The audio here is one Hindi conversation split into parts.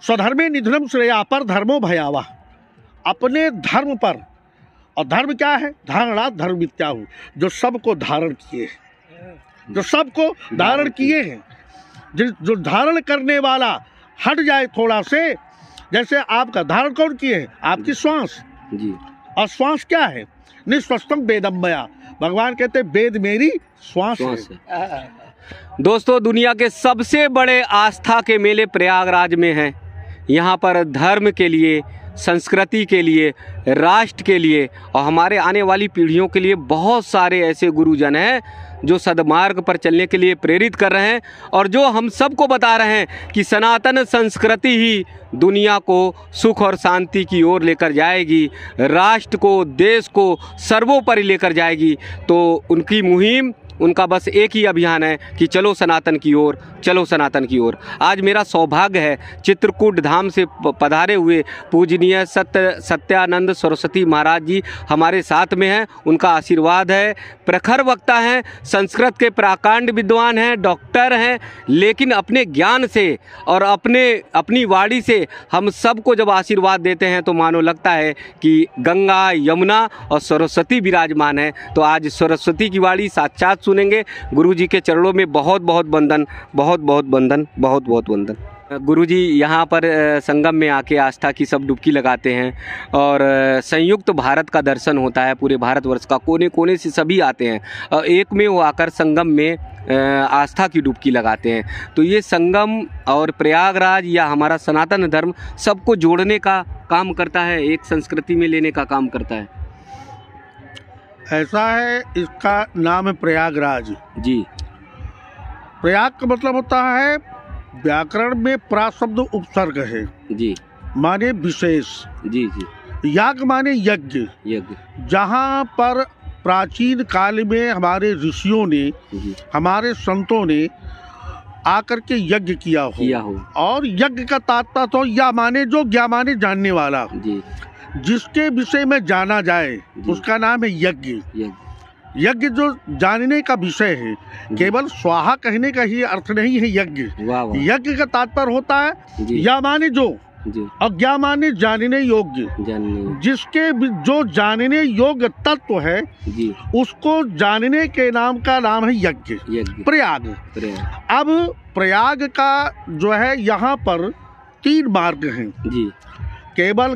स्वधर्मे निधनम श्रेया पर धर्मो भयावह, अपने धर्म पर। और धर्म क्या है? धारणा धर्म मिथ्याहु, जो सबको धारण किए हैं, जो सबको धारण किए हैं। जो धारण करने वाला हट जाए थोड़ा से, जैसे आपका धारण कौन किए है? आपकी श्वास जी। और श्वास क्या है? निःश्वस्तम वेदम्बया, भगवान कहते वेद मेरी श्वास है। दोस्तों, दुनिया के सबसे बड़े आस्था के मेले प्रयागराज में हैं। यहाँ पर धर्म के लिए, संस्कृति के लिए, राष्ट्र के लिए और हमारे आने वाली पीढ़ियों के लिए बहुत सारे ऐसे गुरुजन हैं जो सद्मार्ग पर चलने के लिए प्रेरित कर रहे हैं और जो हम सबको बता रहे हैं कि सनातन संस्कृति ही दुनिया को सुख और शांति की ओर लेकर जाएगी, राष्ट्र को, देश को सर्वोपरि लेकर जाएगी। तो उनकी मुहिम, उनका बस एक ही अभियान है कि चलो सनातन की ओर, चलो सनातन की ओर। आज मेरा सौभाग्य है चित्रकूट धाम से पधारे हुए पूजनीय सत्यानंद सरस्वती महाराज जी हमारे साथ में हैं। उनका आशीर्वाद है। प्रखर वक्ता हैं, संस्कृत के प्राकांड विद्वान हैं, डॉक्टर हैं, लेकिन अपने ज्ञान से और अपनी वाणी से हम सबको जब आशीर्वाद देते हैं तो मानो लगता है कि गंगा, यमुना और सरस्वती विराजमान है। तो आज सरस्वती की वाणी साक्षात सुनेंगे। गुरु जी के चरणों में बहुत बहुत वंदन, बहुत बहुत वंदन, बहुत बहुत वंदन। गुरु जी यहाँ पर संगम में आके आस्था की सब डुबकी लगाते हैं और संयुक्त भारत का दर्शन होता है। पूरे भारतवर्ष का कोने कोने से सभी आते हैं और एक में वो आकर संगम में आस्था की डुबकी लगाते हैं। तो ये संगम और प्रयागराज या हमारा सनातन धर्म सबको जोड़ने का काम करता है, एक संस्कृति में लेने का काम करता है। ऐसा है, इसका नाम है प्रयागराज जी। प्रयाग का मतलब होता है, व्याकरण में प्रा शब्द उपसर्ग है जी, माने विशेष जी जी। याग माने यज्ञ, यज्ञ। जहाँ पर प्राचीन काल में हमारे ऋषियों ने, हमारे संतों ने आकर के यज्ञ किया हो। और यज्ञ का तात्पर्य तो या माने जो, ज्ञा माने जानने वाला जी। जिसके विषय में जाना जाए उसका नाम है यज्ञ। यज्ञ जो जानने का विषय है, केवल स्वाहा कहने का ही अर्थ नहीं है यज्ञ। यज्ञ का तात्पर्य होता है या माने जो और ज्ञा माने जानने योग्य, जिसके जो जानने योग्य तत्व है उसको जानने के नाम का नाम है यज्ञ, प्रयाग। अब प्रयाग का जो है, यहाँ पर 3 मार्ग हैं जी। केवल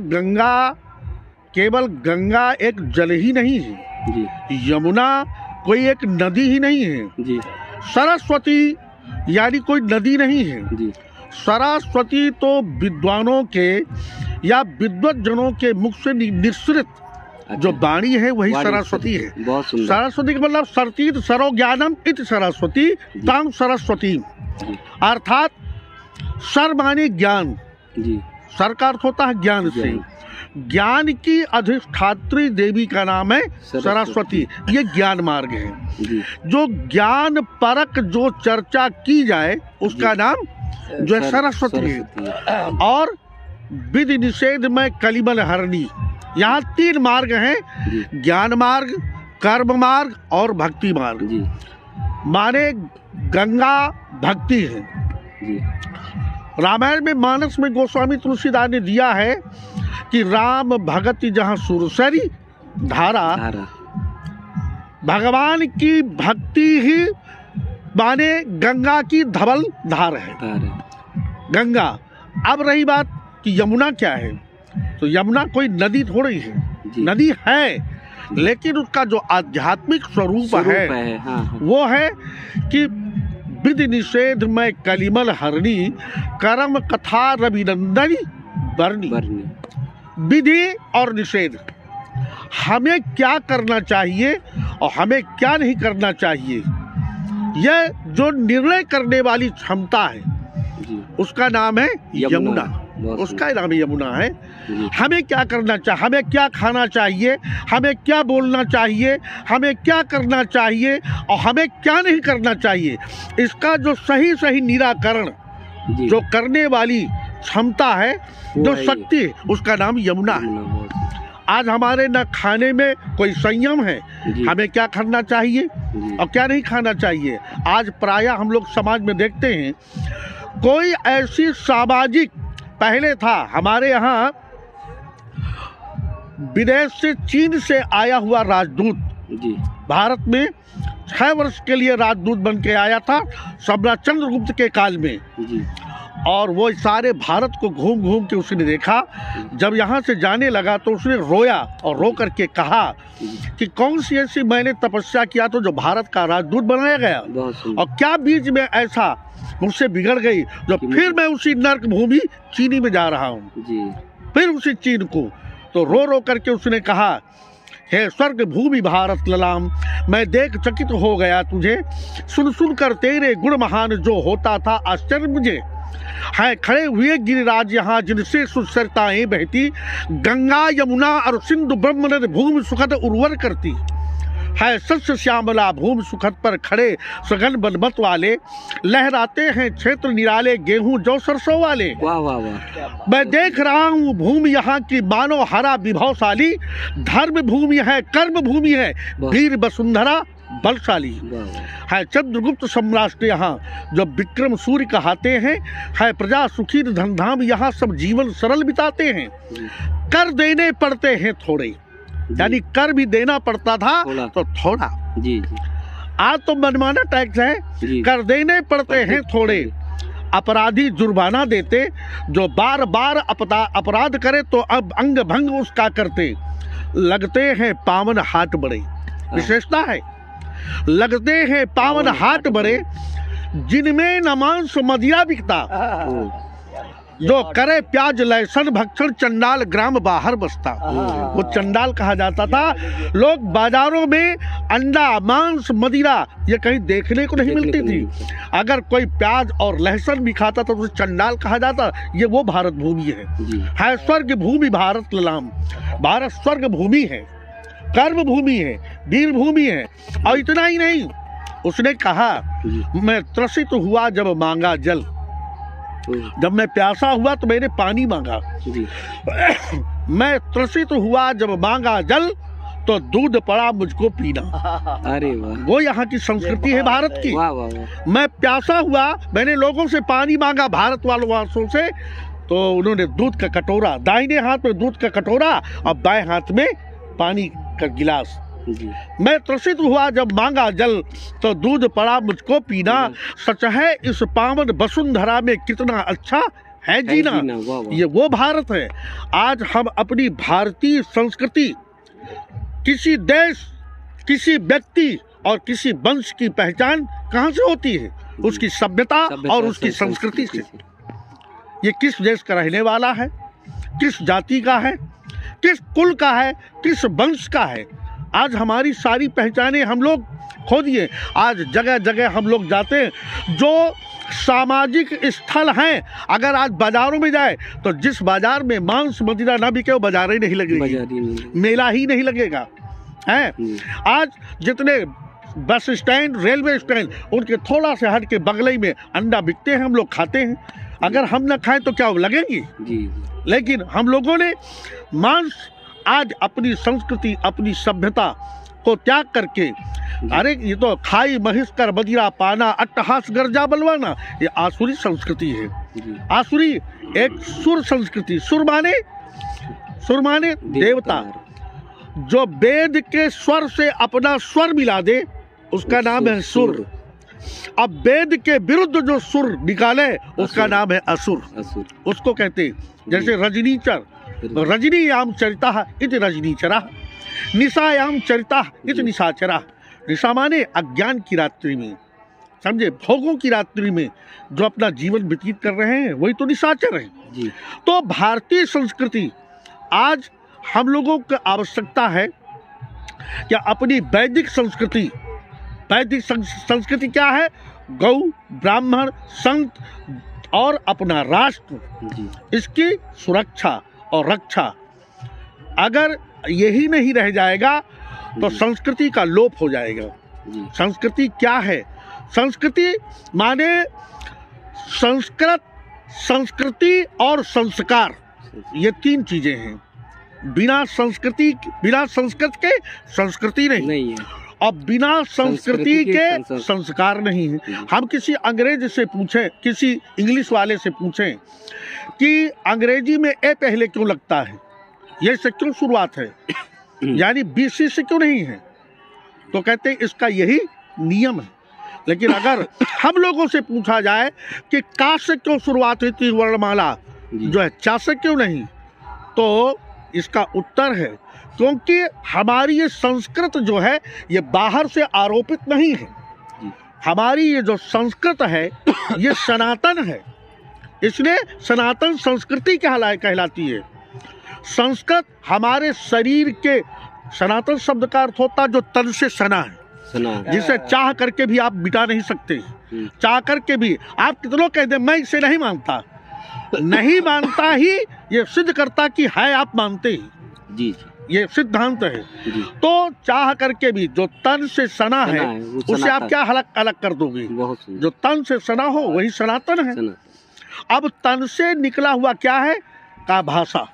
गंगा एक जल ही नहीं है जी, यमुना कोई एक नदी ही नहीं है जी, सरस्वती यानी कोई नदी नहीं है जी। सरस्वती तो विद्वानों के या विद्वत जनों के मुख से निश्रित जो वाणी है वही सरस्वती है। सरस्वती का मतलब सर्तीत सरो ज्ञानम इति सरस्वती ताम सरस्वती, अर्थात सर माने ज्ञान जी। सर का अर्थ होता है ज्ञान से। ज्ञान की अधिष्ठात्री देवी का नाम है सरस्वती। ये ज्ञान मार्ग है। जो ज्ञान परक जो चर्चा की जाए उसका नाम जो है सरस्वती है। और विधि निषेध में कलिमल हरणी, यहाँ 3 मार्ग हैं, ज्ञान मार्ग, कर्म मार्ग और भक्ति मार्ग। माने गंगा भक्ति है। रामायण में मानस में गोस्वामी तुलसीदास ने दिया है कि राम भगति जहाँ सुरसरी धारा, भगवान की भक्ति ही माने गंगा की धवल धार है गंगा। अब रही बात कि यमुना क्या है, तो यमुना कोई नदी थोड़ी है, नदी है लेकिन उसका जो आध्यात्मिक स्वरूप है वो है कि विधि निषेध में कलिमल हरणी, कर्म कथा रविनंदनी बरनी। विधि और निषेध, हमें क्या करना चाहिए और हमें क्या नहीं करना चाहिए, यह जो निर्णय करने वाली क्षमता है उसका नाम है यमुना। उसका नाम यमुना है। हमें क्या करना चाहिए, हमें क्या खाना चाहिए, हमें क्या बोलना चाहिए, हमें क्या करना चाहिए और हमें क्या नहीं करना चाहिए, इसका जो सही सही निराकरण जो करने वाली क्षमता है, जो शक्ति है, उसका नाम यमुना है। आज हमारे न खाने में कोई संयम है, हमें क्या खाना चाहिए और क्या नहीं खाना चाहिए। आज प्रायः हम लोग समाज में देखते हैं कोई ऐसी सामाजिक पहले था हमारे यहाँ विदेश से चीन से आया हुआ राजदूत जी भारत में 6 वर्ष के लिए राजदूत बन के आया था सम्राट चंद्रगुप्त के काल में। जी और वो सारे भारत को घूम घूम के उसने देखा। जब यहाँ से जाने लगा तो उसने रोया और रो करके कहा कि कौन सी ऐसी मैंने तपस्या किया तो जो भारत का राजदूत बनाया गया, और क्या बीच में ऐसा मुझसे बिगड़ गई जो फिर मैं उसी नर्क भूमि चीनी में जा रहा हूँ, फिर उसी चीन को। तो रो रो करके उसने कहा, हे स्वर्ग भूमि भारत ललाम, मैं देख चकित हो गया तुझे, सुन सुन कर तेरे गुण महान जो होता था आश्चर्य मुझे। है खड़े हुए गिरिराज यहाँ जिनसे सुसरताएं बहती, गंगा यमुना और सिंधु ब्रह्म नद भूमि सुखद उर्वर करती। है सस्य श्यामला भूमि सुखद पर खड़े सघन बनमत वाले, लहराते हैं क्षेत्र निराले गेहूं जौ सरसों वाले। वाह वाह वाह। मैं देख रहा हूँ भूमि यहाँ की मानो हरा विभवशाली, धर्म भूमि है कर्म भूमि है वीर वसुंधरा बलशाली। है चंद्रगुप्त सम्राट यहाँ जो विक्रम सूर्य कहाते हैं, है प्रजा सुखी धन धाम यहाँ सब जीवन सरल बिताते हैं। कर देने पड़ते हैं थोड़े, यानी कर भी देना पड़ता था तो थोड़ा। जी जी। आज तो मनमाना टैक्स है, कर देने पड़ते हैं थोड़े। अपराधी जुर्माना देते, जो बार बार अपराध करे तो अब अंग भंग उसका करते। लगते हैं पावन हाट बड़े, विशेषता है लगते हैं पावन हाट बड़े, जिनमें न मांस मदिरा बिकता। जो करे प्याज लहसुन भक्षण चंडाल ग्राम बाहर बसता। वो चंडाल कहा जाता था। लोग बाजारों में अंडा मांस मदिरा ये कहीं देखने को नहीं मिलती थी। अगर कोई प्याज और लहसुन भी खाता था तो उसे चंडाल कहा जाता। ये वो भारत भूमि है स्वर्ग भूमि भारत ललाम। भारत स्वर्ग भूमि है, कर्म भूमि है, वीर भूमि है। और इतना ही नहीं, उसने कहा मैं त्रसित हुआ जब मांगा जल, जब मैं प्यासा हुआ तो मैंने पानी मांगा। मैं त्रसित हुआ जब मांगा जल, तो दूध पड़ा मुझको पीना। अरे वाह, वो यहाँ की संस्कृति है भारत की। वाह वाह वाह। मैं प्यासा हुआ, मैंने लोगों से पानी मांगा, भारत वालों से, तो उन्होंने दूध का कटोरा, दाहिने हाथ में दूध का कटोरा और बाएं हाथ में पानी का गिलास। मैं त्रसित हुआ जब मांगा जल, तो दूध पड़ा मुझको पीना। सच है इस पावन वसुंधरा में कितना अच्छा है जीना। ये वो भारत है। आज हम अपनी भारतीय संस्कृति किसी देश, किसी व्यक्ति और किसी वंश की पहचान कहाँ से होती है? उसकी सभ्यता और उसकी संस्कृति से। ये किस देश का रहने वाला है, किस जाति का है, किस कुल का है, किस वंश का है। आज हमारी सारी पहचानें हम लोग खो दिए। आज जगह जगह हम लोग जाते हैं, जो सामाजिक स्थल हैं, अगर आज बाजारों में जाए तो जिस बाजार में मांस मदिरा ना बिके वो बाजार ही नहीं लगेगी, मेला ही नहीं लगेगा है। आज जितने बस स्टैंड, रेलवे स्टैंड, उनके थोड़ा से हट के बगल में अंडा बिकते हैं, हम लोग खाते हैं। अगर हम ना खाएं तो क्या वो लगेंगी? लेकिन हम लोगों ने मांस, आज अपनी संस्कृति, अपनी सभ्यता को त्याग करके, अरे ये तो खाई महिष कर मदिरा पाना, अट्टहास गर्जा बलवाना, ये आसुरी संस्कृति है। आसुरी एक सुर संस्कृति। सुर माने देवता। जो वेद के स्वर से अपना स्वर मिला दे उसका नाम है सुर। अब वेद के विरुद्ध जो सुर निकाले उसका नाम है असुर। उसको कहते हैं, जैसे रजनीचर, रजनीयाम चरिता इति रजनीचरा, निशायाम चरिता इति निशाचरा। निशा माने अज्ञान की रात्रि में, समझे, भोगों की रात्रि में जो अपना जीवन व्यतीत कर रहे हैं वही तो निशाचर है। तो भारतीय संस्कृति, आज हम लोगों को आवश्यकता है कि अपनी वैदिक संस्कृति, वैदिक संस्कृति क्या है? गौ, ब्राह्मण, संत और अपना राष्ट्र, इसकी सुरक्षा और रक्षा। अगर यही नहीं रह जाएगा तो संस्कृति का लोप हो जाएगा। संस्कृति क्या है? संस्कृति माने संस्कृत, संस्कृति और संस्कार, ये तीन चीजें हैं। बिना संस्कृति, बिना संस्कृत के संस्कृति नहीं है। और बिना संस्कृति के संस्कार संस्कार नहीं है। हम किसी अंग्रेज से पूछें, किसी इंग्लिश वाले से पूछें कि अंग्रेजी में ए पहले क्यों लगता है, ये से क्यों शुरुआत है, यानी बीसी से क्यों नहीं है, तो कहते हैं इसका यही नियम है। लेकिन अगर हम लोगों से पूछा जाए कि का से क्यों शुरुआत हुई थी वर्णमाला, जो है चा से क्यों नहीं, तो इसका उत्तर है क्योंकि हमारी ये संस्कृत जो है ये बाहर से आरोपित नहीं है। हमारी ये जो संस्कृत है ये सनातन है, इसलिए सनातन संस्कृति कहलाती है। संस्कृत हमारे शरीर के, सनातन शब्द का अर्थ होता है जो तन से सना है, जिसे चाह करके भी आप मिटा नहीं सकते। चाह करके भी आप कितनों कह दें मैं इसे नहीं मानता, नहीं मानता ही ये सिद्ध करता कि है आप मानते ही जी, ये सिद्धांत है। तो चाह करके भी जो तन से सना है उसे आप क्या अलग कर दोगे, जो तन से सना हो वही सनातन है। अब तन से निकला हुआ क्या है का भाषा,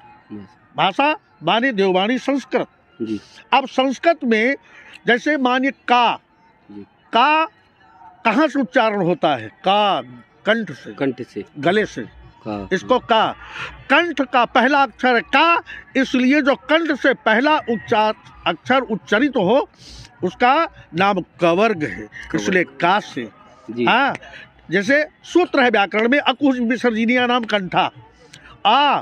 भाषा माने देववाणी संस्कृत। अब संस्कृत में जैसे मानिए का कहाँ से उच्चारण होता है, का कंठ से गले से, इसको का कंठ का पहला अक्षर है का, इसलिए जो कंठ से पहला अक्षर उच्चारित तो हो उसका नाम कवर्ग है, इसलिए का से। हाँ, जैसे सूत्र है व्याकरण में अकुश विसर्जनीय नाम कंठा, आ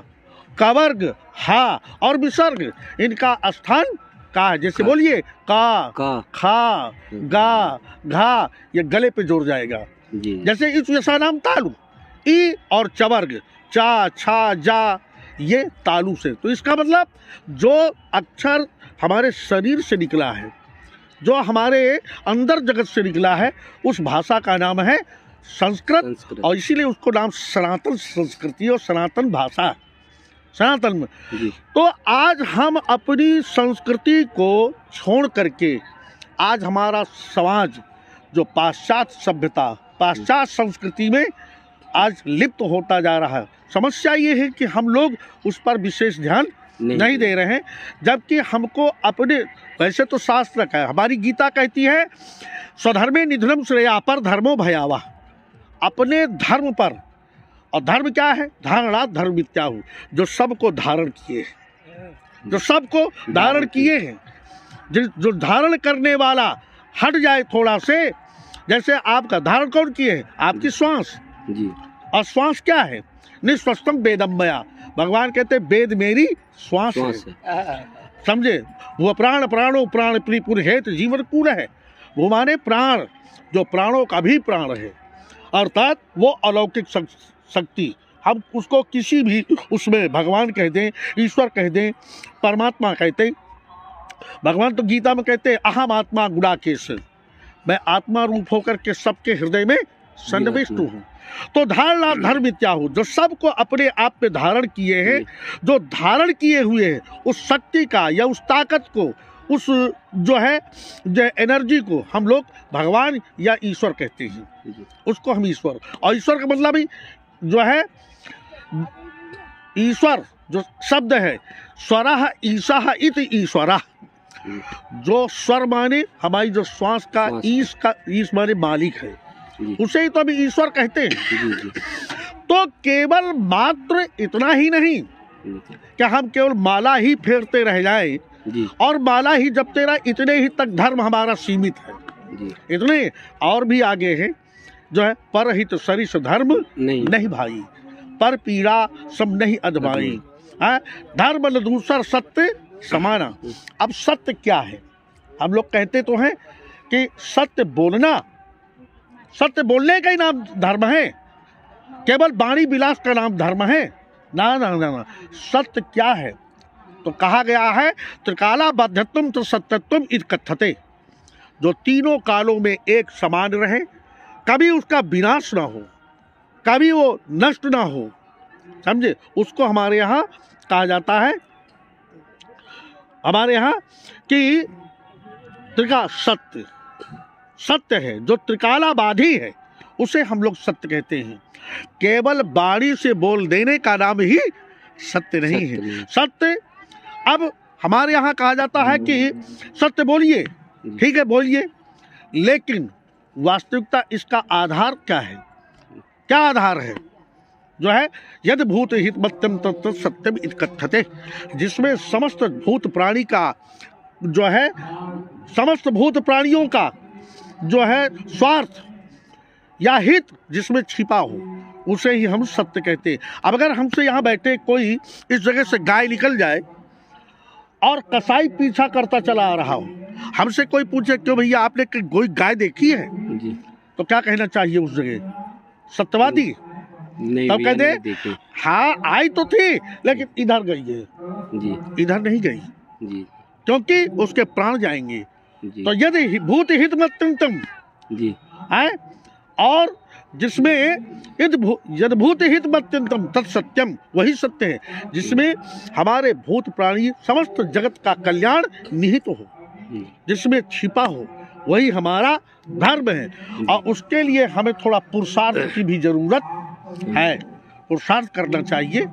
कवर्ग हा और विसर्ग इनका स्थान का है। जैसे बोलिए का खा गा घा, ये गले पे जोड़ जाएगा। जैसे इस जैसा नाम तालु, ई और चवर्ग चा छा जा, ये तालु से। तो इसका मतलब जो अक्षर हमारे शरीर से निकला है, जो हमारे अंदर जगत से निकला है, उस भाषा का नाम है संस्कृत। और इसीलिए उसको नाम सनातन संस्कृति और सनातन भाषा, सनातन में। तो आज हम अपनी संस्कृति को छोड़ करके आज हमारा समाज जो पाश्चात्य सभ्यता, पाश्चात्य संस्कृति में आज लिप्त होता जा रहा है। समस्या ये है कि हम लोग उस पर विशेष ध्यान नहीं दे रहे हैं, जबकि हमको अपने, वैसे तो शास्त्र का है, हमारी गीता कहती है स्वधर्मे निधनम श्रेया पर धर्मो भयावा, अपने धर्म पर। और धर्म क्या है, धारणा धर्म विद्याहु, जो सबको धारण किए हैं, जो सबको धारण किए हैं। जो धारण करने वाला हट जाए थोड़ा से, जैसे आपका धारण कौन किए है, आपकी श्वास जी। और श्वास क्या है, निश्वस्तम वेदम मया, भगवान कहते वेद मेरी श्वास है। समझे, वो प्राण प्राणो प्राण परिपूर्ण हेतु जीवन कूल है। वो माने प्राण, जो प्राणों का भी प्राण है, अर्थात वो अलौकिक शक्ति। हम उसको किसी भी उसमें भगवान कह दें, ईश्वर कह दें, परमात्मा कहते। भगवान तो गीता में कहते हैं अहम आत्मा गुणाकेश, मैं आत्मा रूप होकर के सबके हृदय में सन्निविष्ट हूँ। तो धारणा धर्म इत्याहु, जो सबको अपने आप पे धारण किए हैं, जो धारण किए हुए हैं, उस शक्ति का या उस ताकत को, उस जो है जो एनर्जी को हम लोग भगवान या ईश्वर कहते हैं। उसको हम ईश्वर, और ईश्वर का मतलब ही जो है ईश्वर जो शब्द है, स्वरः ईशः इति ईश्वरः, जो स्वर माने हमारी जो श्वास का ईश माने मालिक है, उसे ही तो अभी ईश्वर कहते हैं। तो केवल मात्र इतना ही नहीं कि हम केवल माला ही फेरते रह जाए और माला ही जपते रहे, इतने ही तक धर्म हमारा सीमित है। इतने और भी आगे है, जो है परहित सरिस धर्म नहीं भाई, पर पीड़ा सब नहीं अधमाई, धर्म न दूसर सत्य समाना। अब सत्य क्या है, हम लोग कहते तो हैं कि सत्य बोलना, सत्य बोलने का ही नाम धर्म है, केवल वाणी विलास का नाम धर्म है ना ना ना, ना। सत्य क्या है, तो कहा गया है त्रिकाला बाध्यत्वम तो सत्यत्वम इति कथ्यते, जो तीनों कालों में एक समान रहे, कभी उसका विनाश ना हो, कभी वो नष्ट ना हो, समझे, उसको हमारे यहाँ कहा जाता है, हमारे यहाँ कि त्रिका सत्य, सत्य है जो त्रिकालाबाधी है, उसे हम लोग सत्य कहते हैं। केवल वाणी से बोल देने का नाम ही सत्य नहीं है। सत्य अब हमारे यहाँ कहा जाता है कि सत्य बोलिए, ठीक है, बोलिए। लेकिन वास्तविकता इसका आधार क्या है? क्या आधार है? जो है यद भूत हित मत्यम तत् सत्यम इत कथ्यते, जिसमें समस्त भूत प्राणी का जो है, समस्त भूत प्राणियों का जो है स्वार्थ या हित जिसमें छिपा हो, उसे ही हम सत्य कहते हैं। अब अगर हमसे यहाँ बैठे कोई इस जगह से गाय निकल जाए और कसाई पीछा करता चला आ रहा हो, हमसे कोई पूछे क्यों भैया आपने कोई गाय देखी है जी, तो क्या कहना चाहिए उस जगह? सत्यवादी। नहीं, तब कहते देखिए हाँ आई तो थी लेकिन इधर गई है, जी, इधर नहीं गई, जी, क्योंकि उसके प्राण जाएंगे। जी, तो यदि भूत हित मत्यंतम जी, है, और जिसमें यद भूत हित मत्यंतम तत् सत्यम, वही सत्य है जिसमें हमारे भूत प्राणी समस्त जगत का कल्याण निहित हो, जिसमें छिपा हो, वही हमारा धर्म है। और उसके लिए हमें थोड़ा पुरुषार्थ की भी जरूरत है, पुरुषार्थ करना चाहिए।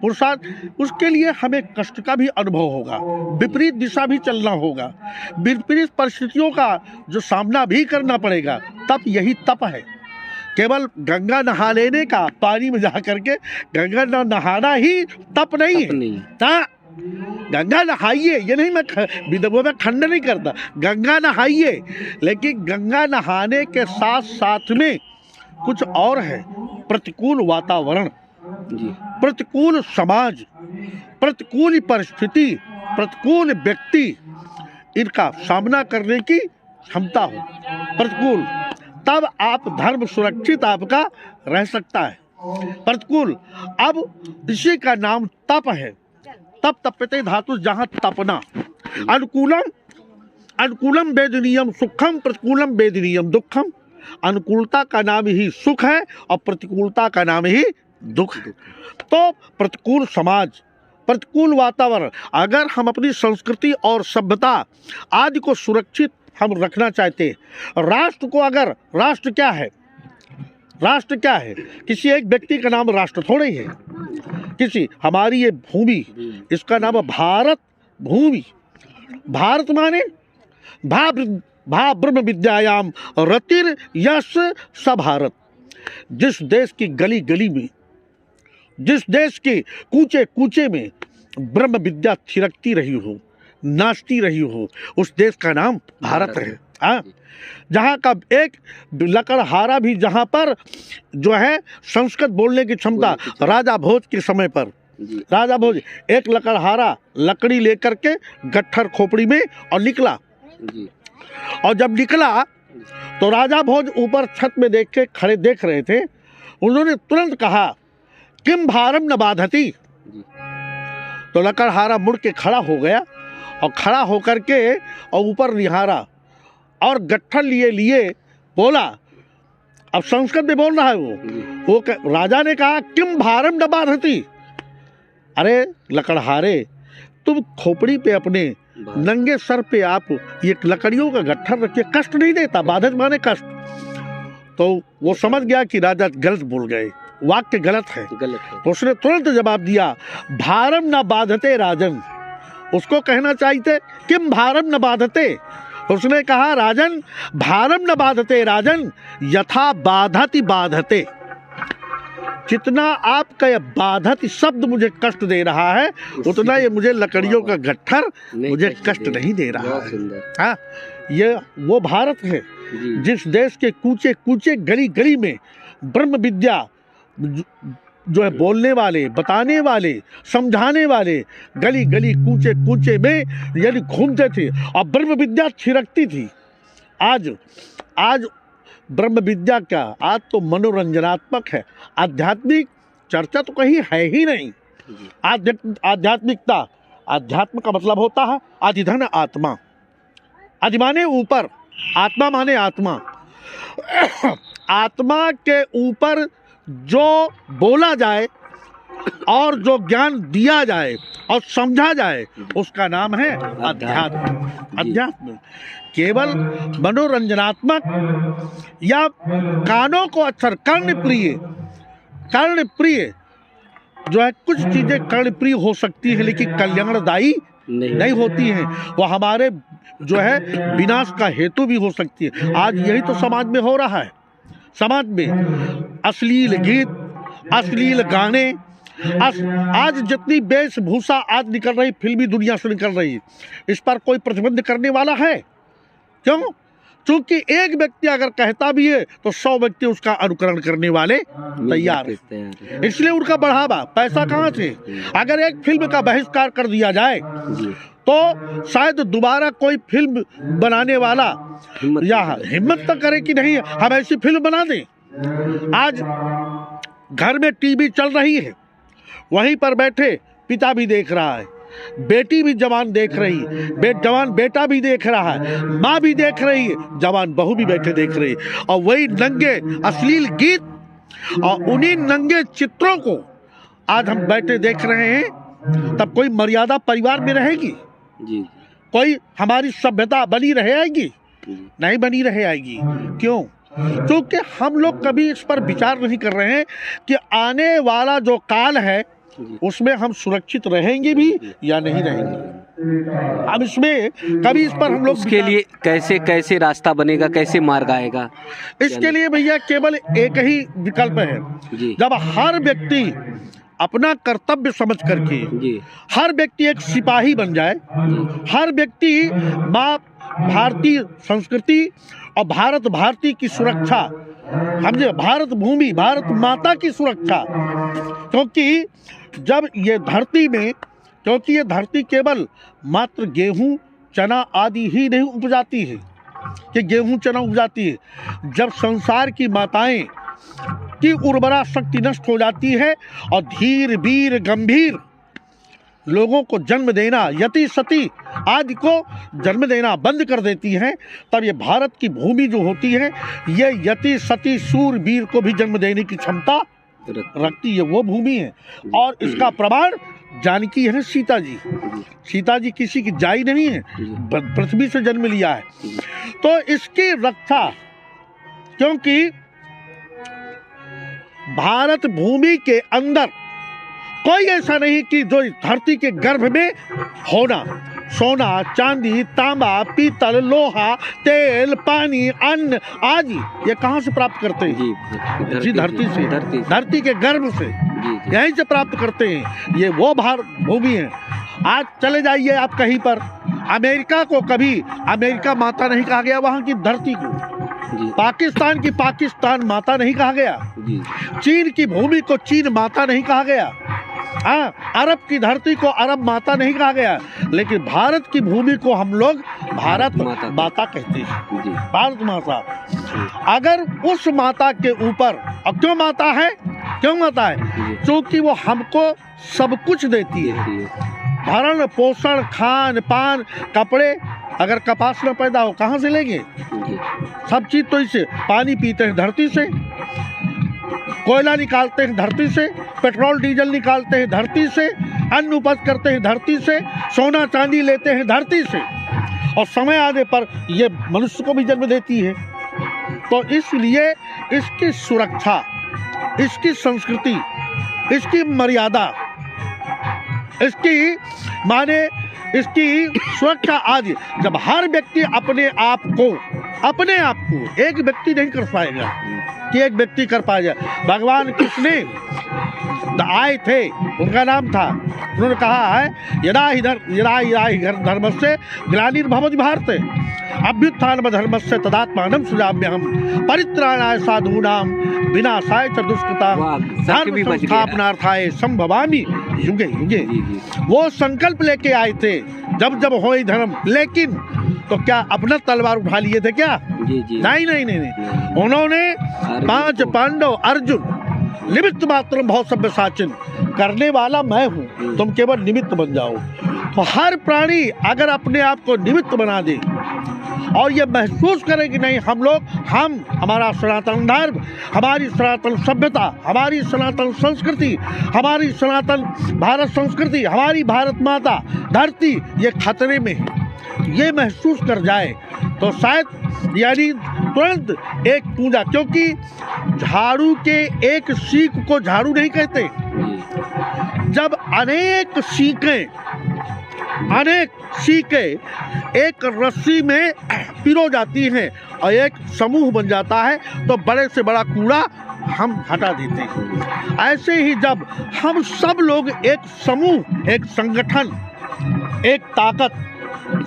पुरुषार्थ, उसके लिए हमें कष्ट का भी अनुभव होगा, विपरीत दिशा भी चलना होगा, विपरीत परिस्थितियों का जो सामना भी करना पड़ेगा। तप, यही तप है। केवल गंगा नहा लेने का, पानी में जा करके गंगा नहाना ही तप नहीं है। गंगा नहाइए, ये नहीं मैं खंड नहीं करता, गंगा नहाइए, लेकिन गंगा नहाने के साथ साथ में कुछ और है। प्रतिकूल वातावरण, प्रतिकूल समाज, प्रतिकूल परिस्थिति, प्रतिकूल व्यक्ति, इनका सामना करने की क्षमता हो, प्रतिकूल, तब आप धर्म सुरक्षित आपका रह सकता है। प्रतिकूल, अब इसी का नाम तप है। तप तप्यते धातु, जहाँ तपना। अनुकूलम, अनुकूलम वेदनीयम सुखम, प्रतिकूलम वेदनीयम दुखम। अनुकूलता का नाम ही सुख है और प्रतिकूलता का नाम ही दुख है। तो प्रतिकूल समाज, प्रतिकूल वातावरण, अगर हम अपनी संस्कृति और सभ्यता आदि को सुरक्षित हम रखना चाहते हैं, राष्ट्र को, अगर राष्ट्र क्या है, राष्ट्र क्या है? किसी एक व्यक्ति का नाम राष्ट्र थोड़े ही है, किसी, हमारी ये भूमि, इसका नाम है भारत भूमि। भारत माने भा ब्रह्म विद्यायाम रतिर यश स भारत। जिस देश की गली गली में, जिस देश के कूचे कूचे में ब्रह्म विद्या थिरकती रही हो, नाचती रही हो, उस देश का नाम भारत है। हाँ, जहाँ का एक लकड़हारा भी, जहाँ पर जो है संस्कृत बोलने की क्षमता, राजा भोज के समय पर, राजा भोज एक लकड़हारा लकड़ी लेकर के गट्ठर खोपड़ी में और निकला, और जब निकला तो राजा भोज ऊपर छत में देख के खड़े देख रहे थे। उन्होंने तुरंत कहा किम भारम न बाधती। तो लकड़हारा मुड़ के खड़ा हो गया और खड़ा होकर के और ऊपर निहारा और गट्ठर लिए लिए बोला, अब संस्कृत में बोल रहा है वो राजा ने कहा किम भारम न बाधती। अरे लकड़हारे, तुम खोपड़ी पे अपने नंगे सर पे आप ये लकड़ियों का गट्ठर रखिए, कष्ट नहीं देता, बाधक माने कष्ट। तो वो समझ गया कि राजा गलत बोल गए, वाक्य गलत है। तो उसने तुरंत जवाब दिया भारम न बाधते राजन। उसको कहना चाहिए किम भारम न बाधते। उसने कहा राजन, भारम न बाधते राजन, यथा बाधति बाधते। जितना आपका यह बाधति शब्द मुझे कष्ट दे रहा है, उतना ये मुझे लकड़ियों का गट्ठर मुझे कष्ट नहीं दे रहा है। हाँ, ये वो भारत है जिस देश के कूचे कूचे गली गली में ब्रह्म विद्या जो है बोलने वाले, बताने वाले, समझाने वाले गली गली कूचे कूचे में यदि घूमते थे और ब्रह्म विद्या छिड़कती थी। आज ब्रह्म विद्या क्या, आज तो मनोरंजनात्मक है, आध्यात्मिक चर्चा तो कहीं है ही नहीं। आध्यात्मिकता, अध्यात्म का मतलब होता है अधिधन आत्मा। आदि माने ऊपर, आत्मा माने आत्मा। आत्मा के ऊपर जो बोला जाए और जो ज्ञान दिया जाए और समझा जाए, उसका नाम है अध्यात्म। अध्यात्म केवल मनोरंजनात्मक या कानों को अच्छा, कर्ण प्रिय जो है, कुछ चीजें कर्ण प्रिय हो सकती है लेकिन कल्याणदायी नहीं होती हैं। वो हमारे जो है विनाश का हेतु भी हो सकती है। आज यही तो समाज में हो रहा है। समाज में अश्लील गीत, अश्लील गाने, आज जितनी वेशभूषा आज निकल रही फिल्मी दुनिया से निकल रही है, इस पर कोई प्रतिबंध करने वाला है? क्यों? क्योंकि एक व्यक्ति अगर कहता भी है तो 100 व्यक्ति उसका अनुकरण करने वाले तैयार हैं। इसलिए उनका बढ़ावा, पैसा कहाँ से? अगर एक फिल्म का बहिष्कार कर दिया जाए तो शायद दोबारा कोई फिल्म बनाने वाला या हिम्मत तो करे कि नहीं हम ऐसी फिल्म बना दें। आज घर में टीवी चल रही है, वहीं पर बैठे पिता भी देख रहा है, बेटी भी जवान देख रही है, जवान बेटा भी देख रहा है, माँ भी देख रही है, जवान बहू भी बैठे देख रही है, और वही नंगे अश्लील गीत और उन्हीं नंगे चित्रों को आज हम बैठे देख रहे हैं। तब कोई मर्यादा परिवार में रहेगी? जी। कोई हमारी सभ्यता बनी रह आएगी? नहीं बनी रह आएगी। क्यों? क्योंकि हम लोग कभी इस पर विचार नहीं कर रहे हैं कि आने वाला जो काल है उसमें हम सुरक्षित रहेंगे भी या नहीं रहेंगे। अब इसमें कभी इस पर हम लोग उसके लिए कैसे रास्ता बनेगा, कैसे मार्ग आएगा? इसके लिए भैया केवल एक ही विकल्प है। जब हर व्यक्ति अपना कर्तव्य समझ करके हर व्यक्ति एक सिपाही बन जाए, हर व्यक्ति माँ भारतीय संस्कृति और भारत भारती की सुरक्षा, समझे, भारत भूमि भारत माता की सुरक्षा, क्योंकि जब ये धरती में, क्योंकि ये धरती केवल मात्र गेहूं चना आदि ही नहीं उपजाती है कि गेहूं चना उपजाती है। जब संसार की माताएं की उर्वरा शक्ति नष्ट हो जाती है और धीर वीर गंभीर लोगों को जन्म देना, यति सती आदि को जन्म देना बंद कर देती हैं, तब ये भारत की भूमि जो होती है ये यति सती सूर वीर को भी जन्म देने की क्षमता रखती है, वो भूमि है। और इसका प्रमाण जानकी है सीता जी। सीता जी किसी की जाई नहीं है, पृथ्वी से जन्म लिया है। तो इसकी रक्षा, क्योंकि भारत भूमि के अंदर कोई ऐसा नहीं कि जो धरती के गर्भ में होना, सोना चांदी तांबा पीतल लोहा तेल पानी अन्न आदि ये कहाँ से प्राप्त करते हैं? जी धरती से, धरती के गर्भ से, यहीं से प्राप्त करते हैं। ये वो भारत भूमि है। आज चले जाइए आप कहीं पर, अमेरिका को कभी अमेरिका माता नहीं कहा गया, वहाँ की धरती को। पाकिस्तान की पाकिस्तान माता नहीं कहा गया, चीन की भूमि को चीन माता नहीं कहा गया, हाँ, अरब की धरती को अरब माता नहीं कहा गया, लेकिन भारत की भूमि को हम लोग भारत माता कहते हैं, भारत माता। अगर उस माता के ऊपर, अब क्यों माता है? क्यों माता है? क्योंकि वो हमको सब कुछ देती है, भरण पोषण खान पान कपड़े। अगर कपास न पैदा हो कहाँ से लेंगे? सब चीज तो इससे, पानी पीते हैं धरती से, कोयला निकालते हैं धरती से, पेट्रोल डीजल निकालते हैं धरती से, अन्न उपज करते हैं धरती से, सोना चांदी लेते हैं धरती से, और समय आने पर ये मनुष्य को भी जन्म देती है। तो इसलिए इसकी सुरक्षा, इसकी संस्कृति, इसकी मर्यादा, इसकी माने इसकी सुरक्षा आदि जब हर व्यक्ति अपने आप को एक व्यक्ति नहीं कर पाएगा कि एक व्यक्ति कर पाएगा। भगवान कृष्ण आए थे, उनका नाम था, उन्होंने कहा है यदा ही धर्मस्य ग्लानिर्भवति भारते अभ्युत्थान धर्मस्य तदात्मानं सृजाम्यहम् परित्राणाय साधूनां विनाशाय च दुष्कृतां धर्म संस्थापनार्थाय संभवामि युगे युगे। वो संकल्प लेके आए थे जब जब होए धर्म, लेकिन तो क्या अपना तलवार उठा लिए थे क्या? नहीं। उन्होंने 5 पांडव अर्जुन निमित्त मात्र बहुत सभ्य साचिन, करने वाला मैं हूँ, तुम केवल निमित्त बन जाओ। तो हर प्राणी अगर अपने आप को निमित्त बना दे और ये महसूस करे कि नहीं हमारा सनातन धर्म, हमारी सनातन सभ्यता, हमारी सनातन संस्कृति, हमारी सनातन भारत संस्कृति, हमारी भारत माता धरती ये खतरे में है, ये महसूस कर जाए तो शायद यानी तुरंत एक पूजा, क्योंकि झाड़ू के एक सीख को झाड़ू नहीं कहते, जब अनेक सीखें अनेक सीखें एक रस्सी में पिरो जाती हैं और एक समूह बन जाता है, तो बड़े से बड़ा कूड़ा हम हटा देते हैं। ऐसे ही जब हम सब लोग एक समूह, एक संगठन, एक ताकत,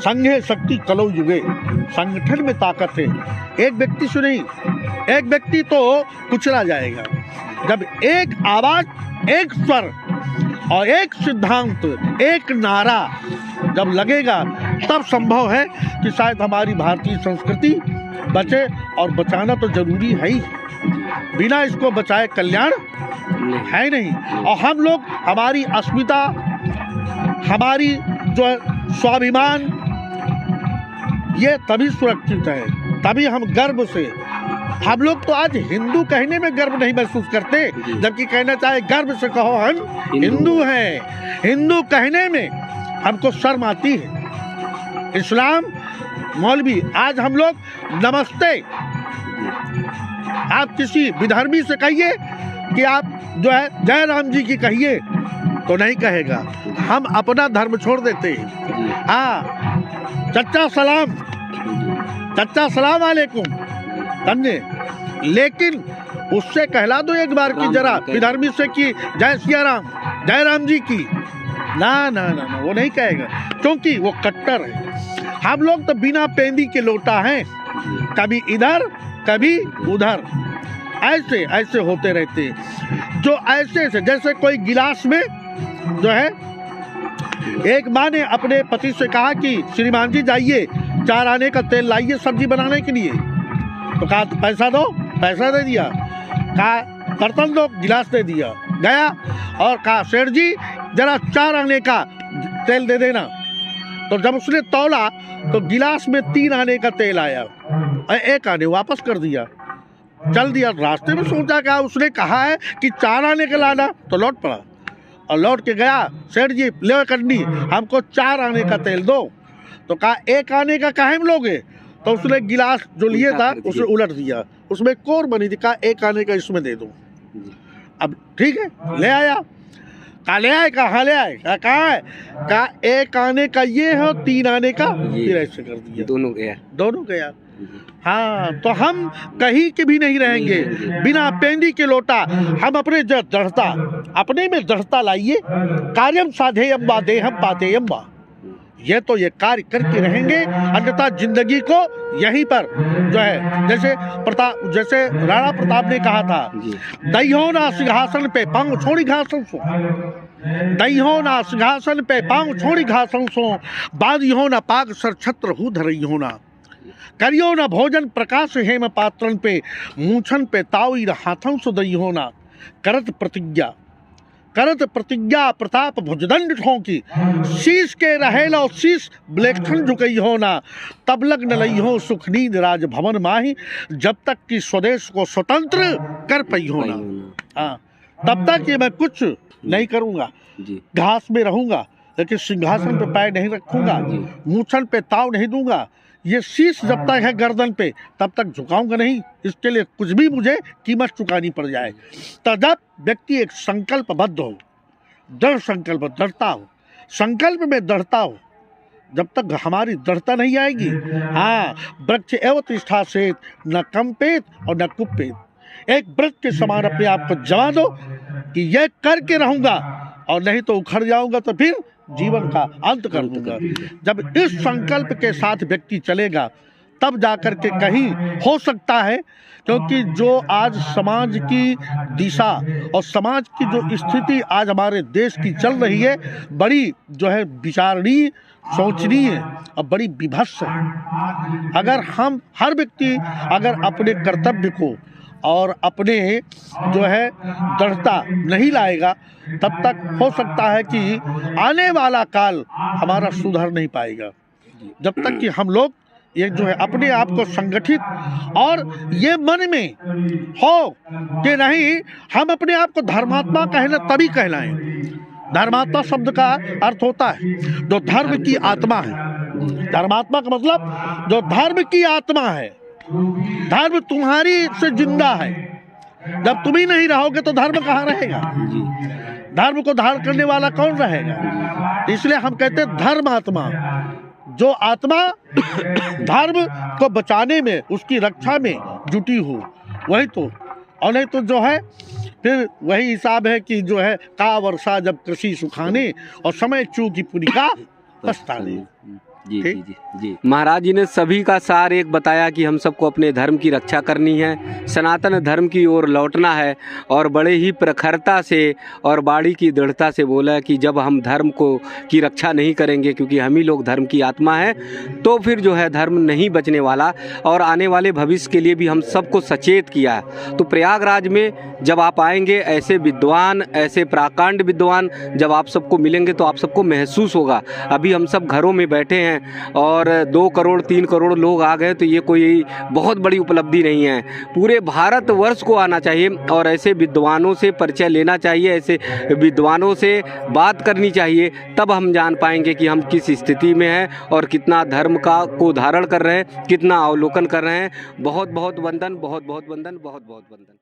संघे शक्ति कलौ युगे, संगठन में ताकत है। एक व्यक्ति से नहीं, एक व्यक्ति तो कुचला जाएगा। जब एक आवाज, एक स्वर और एक सिद्धांत, एक नारा जब लगेगा, तब संभव है कि शायद हमारी भारतीय संस्कृति बचे, और बचाना तो जरूरी है ही, बिना इसको बचाए कल्याण है नहीं। और हम लोग, हमारी अस्मिता, हमारी जो स्वाभिमान, ये तभी सुरक्षित है, तभी हम गर्व से, हम लोग तो आज हिंदू कहने में गर्व नहीं महसूस करते, जबकि कहना चाहे गर्व से कहो हम हिंदू हैं। हिंदू कहने में हमको शर्म आती है। इस्लाम, मौलवी, आज हम लोग नमस्ते, आप किसी विधर्मी से कहिए कि आप जो है जय राम जी की कहिए तो नहीं कहेगा। हम अपना धर्म छोड़ देते हैं। हाँ, चच्चा सलाम, चच्चा सलाम वालेकुम, समझे, लेकिन उससे कहला दो एक बार की जरा विधर्मी से कि जय सिया राम, जय राम जी की, ना ना ना ना, वो नहीं कहेगा, क्योंकि वो कट्टर है। हम लोग तो बिना पेंदी के लोटा हैं, कभी इधर कभी उधर, ऐसे ऐसे होते रहते हैं। जो ऐसे से, जैसे कोई गिलास में जो है, एक माँ ने अपने पति से कहा कि श्रीमान जी जाइए 4 आने का तेल लाइए सब्जी बनाने के लिए। तो कहा पैसा दो, पैसा दे दिया। कहा बर्तन दो, गिलास दे दिया। गया और कहा सेठ जी जरा 4 आने का तेल दे देना। तो जब उसने तौला तो गिलास में 3 आने का तेल आया, 1 आने वापस कर दिया। चल दिया, रास्ते में सोचा क्या उसने कहा है कि 4 आने का लाना, तो लौट पड़ा और लौट के गया, सेठ जी ले करनी, हमको 4 आने का तेल दो। तो कहा 1 आने का काहे में लोगे? तो उसने गिलास जो लिए था उसे उलट दिया, उसमें कोर बनी थी, कहा 1 आने का इसमें दे दो। अब ठीक है, ले आया। कहा ले आए? कहाँ ले आए? कहाँ है? कहा 1 आने का ये है, 3 आने का फिर ऐसे कर दिया, दोनों गया। हाँ, तो हम कहीं के भी नहीं रहेंगे बिना पेंदी के लोटा। हम अपने दृढ़ता, अपने में दृढ़ता लाइए। कार्यम साधेयम वा देहम पातेयम वा, ये तो ये कार्य करके रहेंगे, अन्यथा जिंदगी को यहीं पर जो है, जैसे राणा प्रताप ने कहा था, दइहो ना सिंहासन पे पांव छोड़ी घासन सो, दइहो ना सिंहासन पे पांव छोड़ी घासन सो, बादिहो ना पाग सर छत्र हु धरइहो ना, करियो ना भोजन प्रकाश हेम पात्रन पे, मूछन पे तावी हाथन सो दइहो ना, करत प्रतिज्ञा प्रताप भुजदंड ठोंकी, शीश के रहेलो शीश ब्लेखन झुकई हो ना, तब लग न लई हो सुख नींद राज भवन माही, जब तक कि स्वदेश को स्वतंत्र कर पई हो ना। हाँ, तब तक ये मैं कुछ नहीं करूँगा, घास में रहूँगा लेकिन सिंहासन पे पैर नहीं रखूँगा, मूछन पे ताव नहीं दूंगा, ये शीश जब तक है गर्दन पे तब तक झुकाऊंगा नहीं, इसके लिए कुछ भी मुझे कीमत चुकानी पड़ जाए। तो जब व्यक्ति एक संकल्पबद्ध हो, दृढ़ संकल्प, दृढ़ता हो, संकल्प में दृढ़ता हो, जब तक हमारी दृढ़ता नहीं आएगी, हाँ, वृक्ष एवं तिष्ठा से न कंपेत और न कुपेत, एक वृक्ष के समान अपने आप को जमा दो कि यह करके रहूंगा, और नहीं तो उखड़ जाऊंगा, तो फिर जीवन का अंत कर दूंगा। जब इस संकल्प के साथ व्यक्ति चलेगा तब जाकर के कहीं हो सकता है, क्योंकि जो आज समाज की दिशा और समाज की जो स्थिति आज हमारे देश की चल रही है, बड़ी जो है विचारणीय, सोचनीय और बड़ी विभत्स है। अगर हम हर व्यक्ति अगर अपने कर्तव्य को और अपने जो है दृढ़ता नहीं लाएगा, तब तक हो सकता है कि आने वाला काल हमारा सुधर नहीं पाएगा। जब तक कि हम लोग ये जो है अपने आप को संगठित और ये मन में हो कि नहीं, हम अपने आप को धर्मात्मा कहना तभी कहलाएं। धर्मात्मा शब्द का अर्थ होता है जो धर्म की आत्मा है। धर्मात्मा का मतलब जो धर्म की आत्मा है। धर्म तुम्हारी से जिंदा है, जब तुम ही नहीं रहोगे तो धर्म कहाँ रहेगा? धर्म को धारण करने वाला कौन रहेगा? इसलिए हम कहते हैं धर्मात्मा, जो आत्मा धर्म को बचाने में, उसकी रक्षा में जुटी हो, वही तो। और नहीं तो जो है फिर वही हिसाब है कि जो है का वर्षा जब कृषि सुखाने और समय चू की पुनिका पछताने। जी जी जी जी। महाराज जी ने सभी का सार एक बताया कि हम सबको अपने धर्म की रक्षा करनी है, सनातन धर्म की ओर लौटना है, और बड़े ही प्रखरता से और बाड़ी की दृढ़ता से बोला कि जब हम धर्म को की रक्षा नहीं करेंगे, क्योंकि हम ही लोग धर्म की आत्मा है, तो फिर जो है धर्म नहीं बचने वाला। और आने वाले भविष्य के लिए भी हम सबको सचेत किया है। तो प्रयागराज में जब आप आएंगे, ऐसे विद्वान, ऐसे प्राकांड विद्वान जब आप सबको मिलेंगे तो आप सबको महसूस होगा। अभी हम सब घरों में बैठे हैं और 2 करोड़ 3 करोड़ लोग आ गए, तो ये कोई बहुत बड़ी उपलब्धि नहीं है। पूरे भारतवर्ष को आना चाहिए और ऐसे विद्वानों से परिचय लेना चाहिए, ऐसे विद्वानों से बात करनी चाहिए, तब हम जान पाएंगे कि हम किस स्थिति में हैं और कितना धर्म को धारण कर रहे हैं, कितना अवलोकन कर रहे हैं। बहुत बहुत वंदन, बहुत बहुत वंदन, बहुत बहुत वंदन।